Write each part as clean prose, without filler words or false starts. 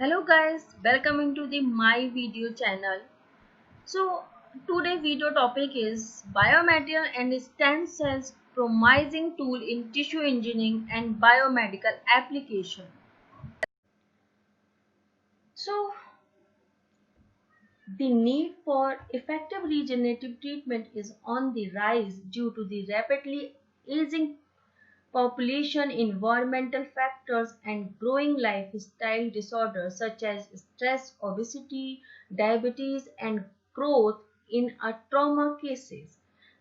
Hello guys, welcome into the my video channel. So today video topic is biomaterial and stem cells promising tool in tissue engineering and biomedical application. So the need for effective regenerative treatment is on the rise due to the rapidly aging population, environmental factors, and growing lifestyle disorders such as stress, obesity, diabetes, and growth in a trauma cases.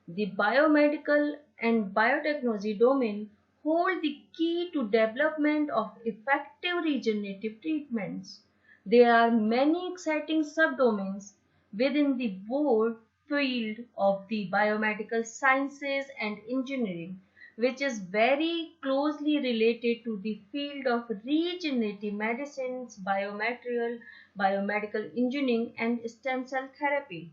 The biomedical and biotechnology domain hold the key to development of effective regenerative treatments. There are many exciting subdomains within the broad field of the biomedical sciences and engineering, which is very closely related to the field of regenerative medicines, biomaterial, biomedical engineering, and stem cell therapy.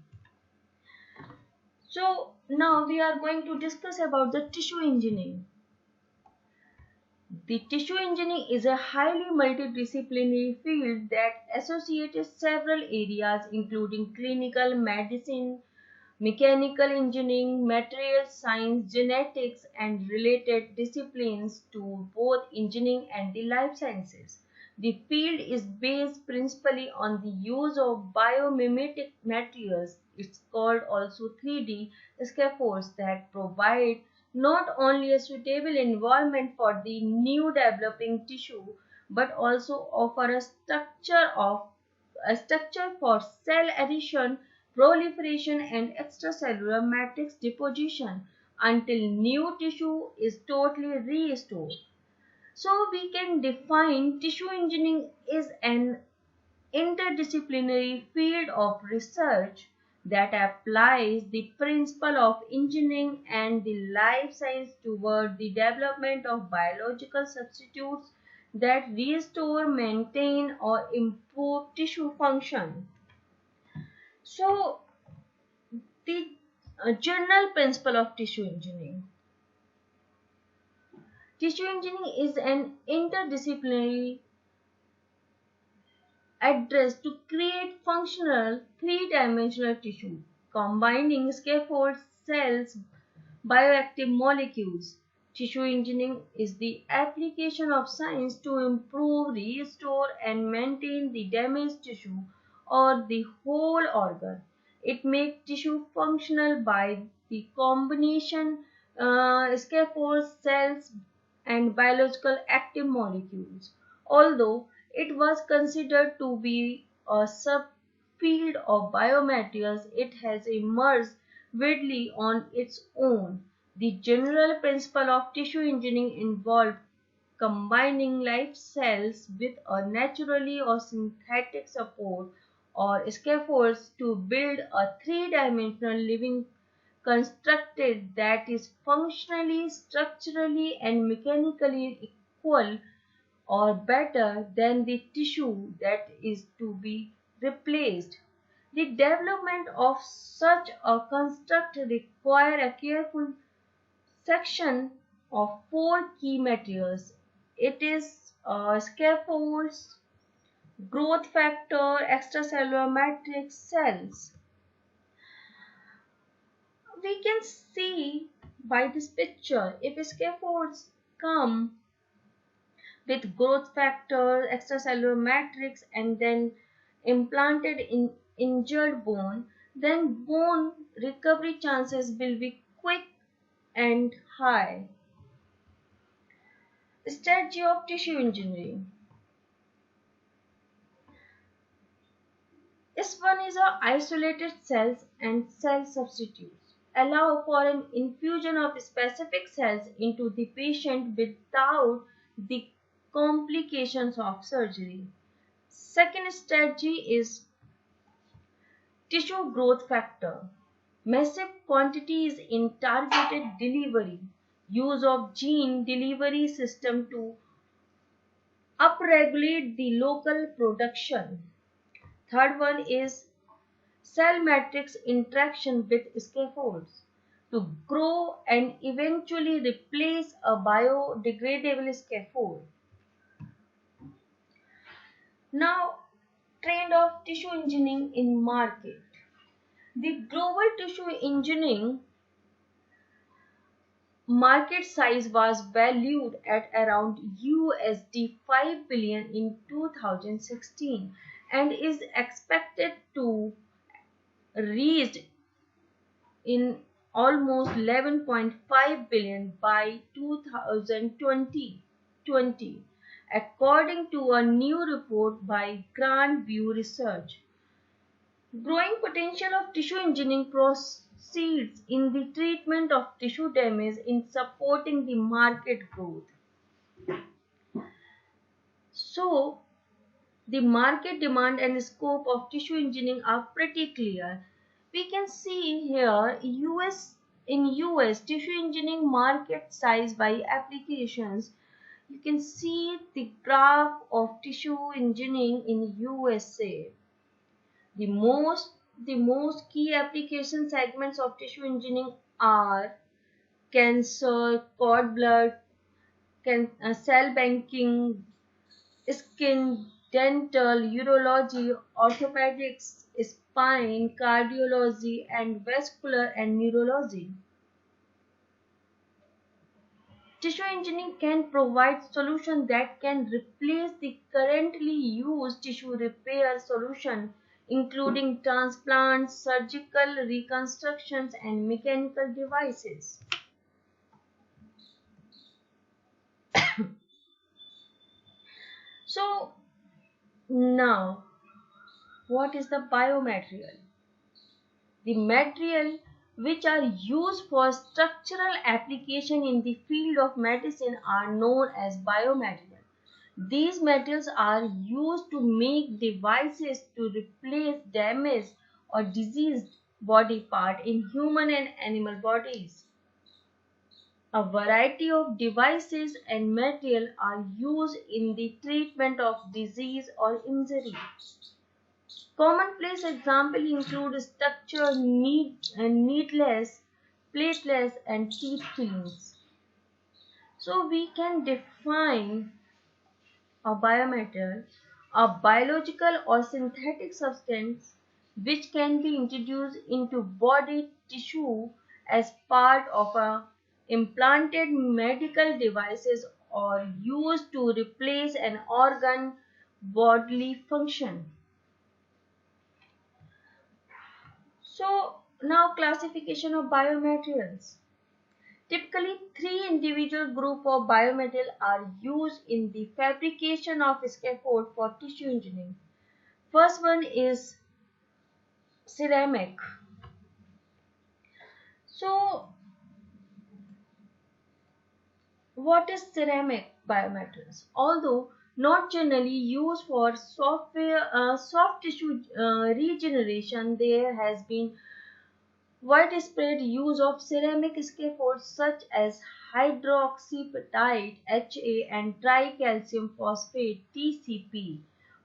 So now we are going to discuss about the tissue engineering. The tissue engineering is a highly multidisciplinary field that associates several areas including clinical medicine, mechanical engineering, materials science, genetics, and related disciplines to both engineering and the life sciences. The field is based principally on the use of biomimetic materials. It's called also 3D scaffolds that provide not only a suitable environment for the new developing tissue but also offer a structure for cell adhesion, proliferation, and extracellular matrix deposition until new tissue is totally restored. So we can define tissue engineering is an interdisciplinary field of research that applies the principle of engineering and the life science toward the development of biological substitutes that restore, maintain, or improve tissue function. So, the general principle of tissue engineering. Tissue engineering is an interdisciplinary address to create functional three-dimensional tissue, combining scaffolds, cells, bioactive molecules. Tissue engineering is the application of science to improve, restore, and maintain the damaged tissue or the whole organ. It makes tissue functional by the combination scaffolds, cells, and biological active molecules. Although it was considered to be a subfield of biomaterials, it has emerged widely on its own. The general principle of tissue engineering involved combining live cells with a naturally or synthetic support or scaffolds to build a three-dimensional living constructed that is functionally, structurally, and mechanically equal or better than the tissue that is to be replaced. The development of such a construct requires a careful section of four key materials. It is scaffolds, growth factor, extracellular matrix, cells. We can see by this picture if scaffolds come with growth factor, extracellular matrix, and then implanted in injured bone, then bone recovery chances will be quick and high. Strategy of tissue engineering. This one is a isolated cells and cell substitutes. Allow for an infusion of specific cells into the patient without the complications of surgery. Second strategy is tissue growth factor. Massive quantities in targeted delivery. Use of gene delivery system to upregulate the local production. Third one is cell matrix interaction with scaffolds to grow and eventually replace a biodegradable scaffold. Now, trend of tissue engineering in market. The global tissue engineering market size was valued at around USD 5 billion in 2016 and is expected to reach in almost 11.5 billion by 2020, according to a new report by Grand View Research. Growing potential of tissue engineering proceeds in the treatment of tissue damage in supporting the market growth. So, the market demand and scope of tissue engineering are pretty clear. We can see here US tissue engineering market size by applications. You can see the graph of tissue engineering in USA. The most key application segments of tissue engineering are cancer, cord blood, cell banking, skin, dental, urology, orthopedics, spine, cardiology, and vascular and neurology. Tissue engineering can provide solutions that can replace the currently used tissue repair solution, including transplants, surgical reconstructions, and mechanical devices. So now, what is the biomaterial? The material which are used for structural application in the field of medicine are known as biomaterial. These materials are used to make devices to replace damaged or diseased body part in human and animal bodies. A variety of devices and material are used in the treatment of disease or injury. Commonplace examples include structure, needless, plateless, and teeth fillings. So we can define a biomaterial, a biological or synthetic substance which can be introduced into body tissue as part of a implanted medical devices or used to replace an organ bodily function. So now classification of biomaterials. Typically, three individual groups of biomaterial are used in the fabrication of scaffold for tissue engineering. First one is ceramic. So, what is ceramic biomaterials? Although not generally used for soft tissue regeneration, there has been widespread use of ceramic scaffolds such as hydroxyapatite HA and tricalcium phosphate (TCP)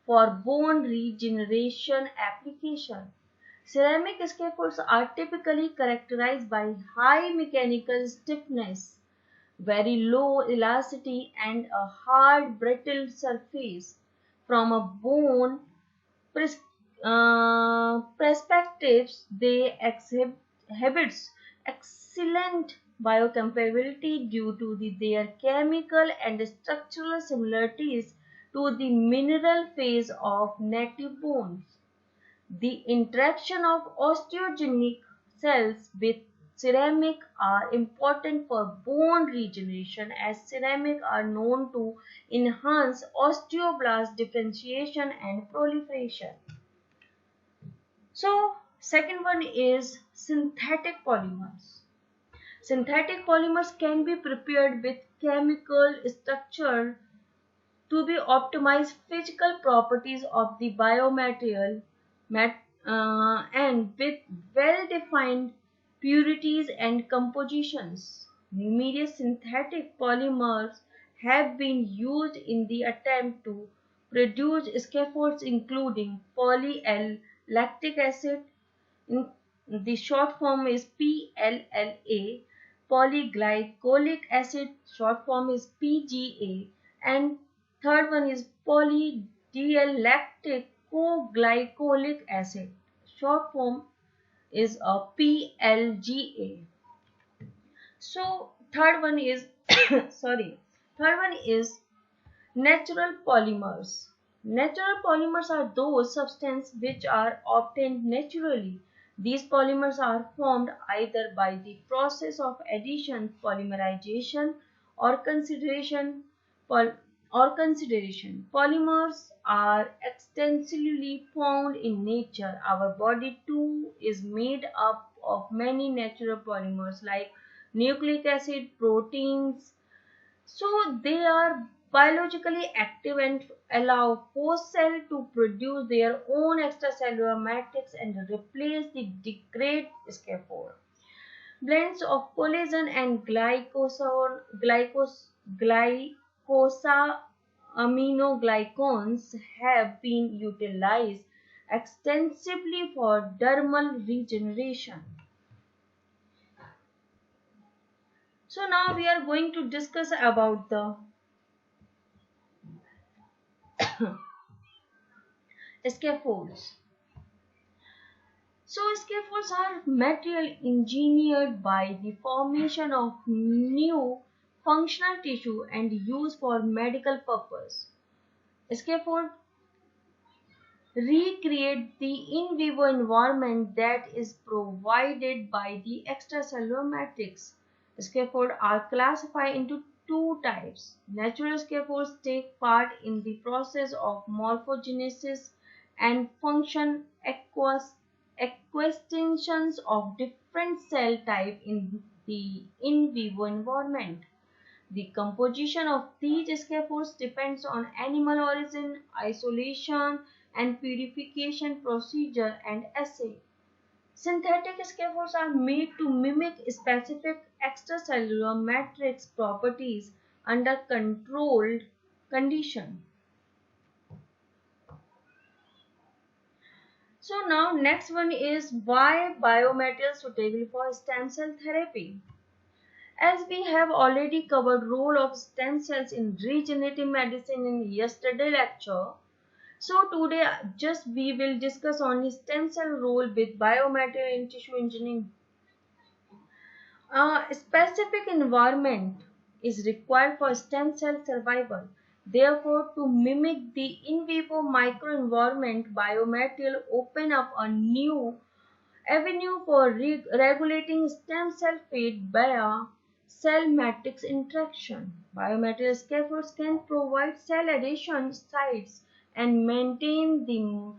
for bone regeneration application. Ceramic scaffolds are typically characterized by high mechanical stiffness, very low elasticity, and a hard, brittle surface. From a bone pres- perspectives, they exhibits excellent biocompatibility due to their chemical and structural similarities to the mineral phase of native bones. The interaction of osteogenic cells with ceramic are important for bone regeneration as ceramic are known to enhance osteoblast differentiation and proliferation. So, second one is synthetic polymers. Synthetic polymers can be prepared with chemical structure to be optimized physical properties of the biomaterial and with well-defined purities and compositions. Numerous synthetic polymers have been used in the attempt to produce scaffolds including poly-L-lactic acid, in the short form is PLLA, polyglycolic acid, short form is PGA, and third one is polydipropyl D-lactic co-glycolic acid. Short form is a PLGA. So third one is sorry. Third one is natural polymers. Natural polymers are those substances which are obtained naturally. These polymers are formed either by the process of addition, polymerization, or consideration. Pol- Polymers are extensively found in nature. Our body too is made up of many natural polymers like nucleic acid, proteins, so they are biologically active and allow host cell to produce their own extracellular matrix and replace the degraded scaffold. Blends of collagen and glycosaminoglycans have been utilized extensively for dermal regeneration. So now we are going to discuss about the scaffolds. So scaffolds are material engineered by the formation of new functional tissue and used for medical purpose. Scaffold recreate the in vivo environment that is provided by the extracellular matrix. Scaffolds are classified into two types. Natural scaffolds take part in the process of morphogenesis and function extinctions of different cell type in the in vivo environment. The composition of these scaffolds depends on animal origin, isolation, and purification procedure and assay. Synthetic scaffolds are made to mimic specific extracellular matrix properties under controlled conditions. So now next one is why biomaterial suitable for stem cell therapy. As we have already covered role of stem cells in regenerative medicine in yesterday lecture, so today just we will discuss only stem cell role with biomaterial in tissue engineering. A specific environment is required for stem cell survival. Therefore, to mimic the in vivo microenvironment, biomaterial open up a new avenue for regulating stem cell fate via cell matrix interaction. Biomaterial scaffolds can provide cell adhesion sites and maintain the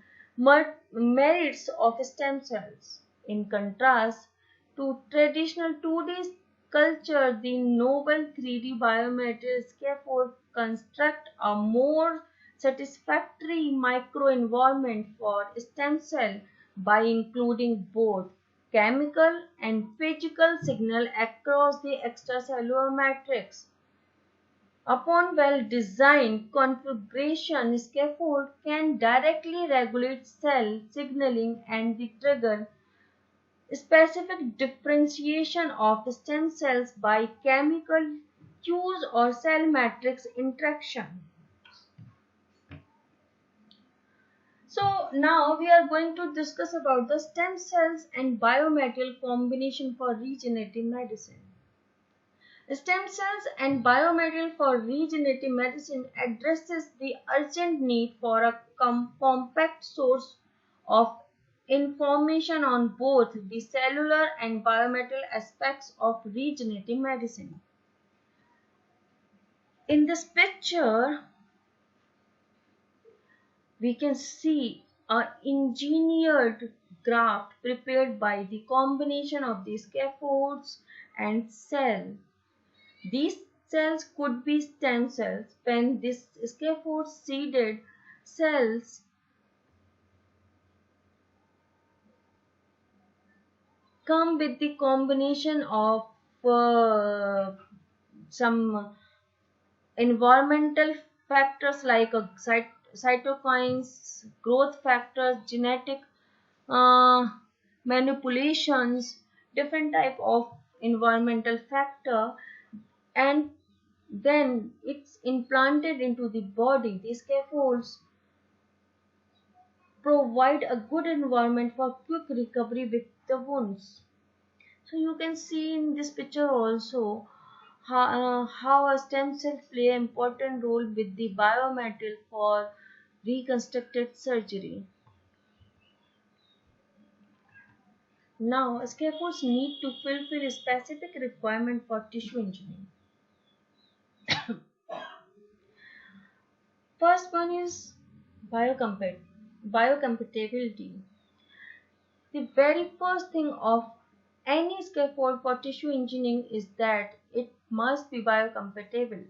merits of stem cells. In contrast to traditional 2D culture, the novel 3D biomaterial scaffold construct a more satisfactory microenvironment for stem cell by including both chemical and physical signal across the extracellular matrix. Upon well-designed configuration, scaffold can directly regulate cell signaling and the trigger specific differentiation of stem cells by chemical cues or cell matrix interaction. So now we are going to discuss about the stem cells and biomaterial combination for regenerative medicine. Stem cells and biomaterial for regenerative medicine addresses the urgent need for a compact source of information on both the cellular and biomaterial aspects of regenerative medicine. In this picture, we can see an engineered graft prepared by the combination of the scaffolds and cell. These cells could be stem cells when this scaffold seeded cells come with the combination of some environmental factors like cytokines, growth factors, genetic uh, manipulations, different type of environmental factor, and then it's implanted into the body. These scaffolds provide a good environment for quick recovery with the wounds. So you can see in this picture also how a stem cell play an important role with the biomaterial for reconstructed surgery. Now, scaffolds need to fulfill a specific requirement for tissue engineering. First one is biocompatibility. The very first thing of any scaffold for tissue engineering is that it must be biocompatible.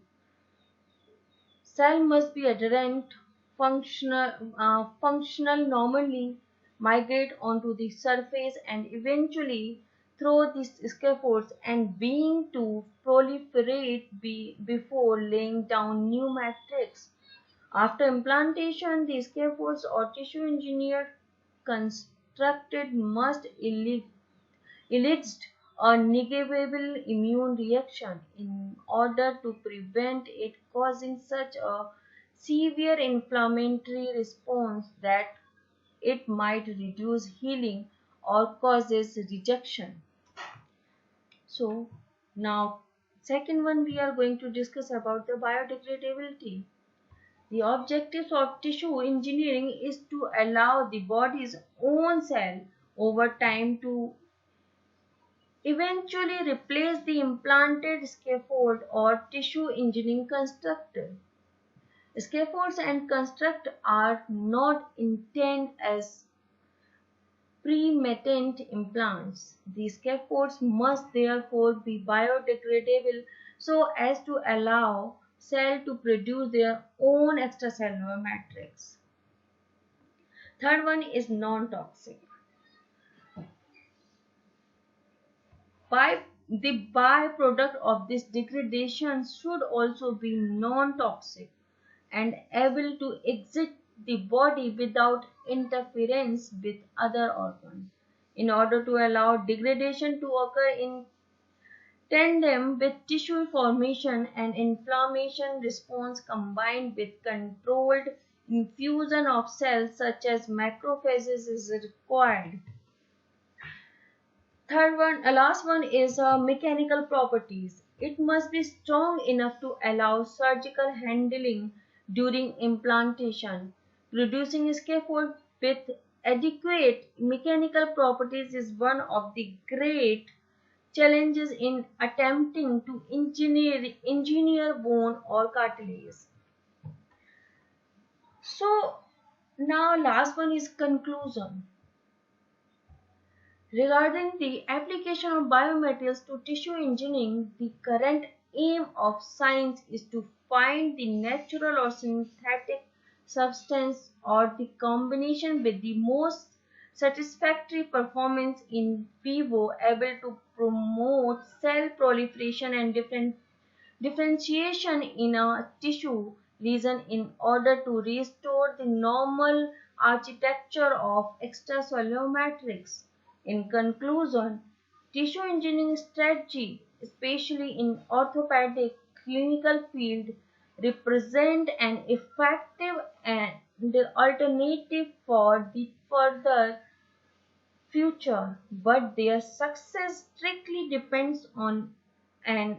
Cell must be adherent, functional normally, migrate onto the surface and eventually through these scaffolds and being to proliferate before laying down new matrix. After implantation, the scaffolds or tissue engineered constructed must elicit a negable immune reaction in order to prevent it causing such a severe inflammatory response that it might reduce healing or causes rejection. So now second one we are going to discuss about the biodegradability. The objectives of tissue engineering is to allow the body's own cell over time to eventually replace the implanted scaffold or tissue engineering construct. Scaffolds and construct are not intended as permanent implants. The scaffolds must therefore be biodegradable so as to allow cell to produce their own extracellular matrix. Third one is non-toxic. The byproduct of this degradation should also be non-toxic and able to exit the body without interference with other organs. In order to allow degradation to occur in tandem with tissue formation and inflammation response combined with controlled infusion of cells such as macrophages is required. Last one is mechanical properties. It must be strong enough to allow surgical handling during implantation. Producing a scaffold with adequate mechanical properties is one of the great challenges in attempting to engineer bone or cartilage. So now last one is conclusion. Regarding the application of biomaterials to tissue engineering, the current aim of science is to find the natural or synthetic substance or the combination with the most satisfactory performance in vivo able to promote cell proliferation and differentiation in a tissue region in order to restore the normal architecture of extracellular matrix. In conclusion, tissue engineering strategy, especially in orthopedic clinical field, represent an effective and alternative for the further future, but their success strictly depends on an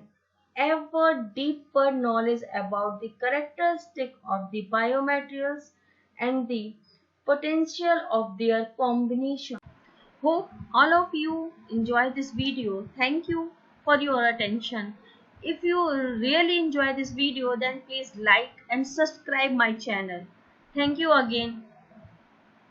ever deeper knowledge about the characteristic of the biomaterials and the potential of their combination. Hope all of you enjoy this video. Thank you for your attention. If you really enjoy this video, then please like and subscribe my channel. Thank you again.